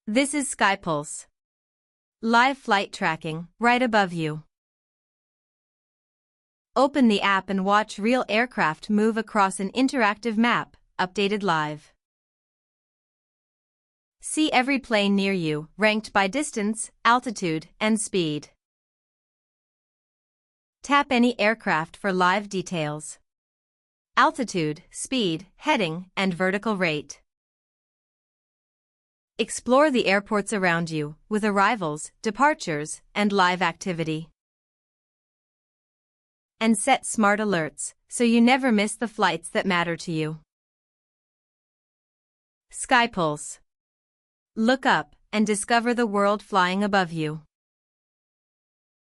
This is SkyPulse. Live flight tracking, right above you. Open the app and watch real aircraft move across an interactive map, updated live. See every plane near you, ranked by distance, altitude, and speed. Tap any aircraft for live details. Altitude, speed, heading, and vertical rate. Explore the airports around you, with arrivals, departures, and live activity. And set smart alerts, so you never miss the flights that matter to you. SkyPulse. Look up and discover the world flying above you.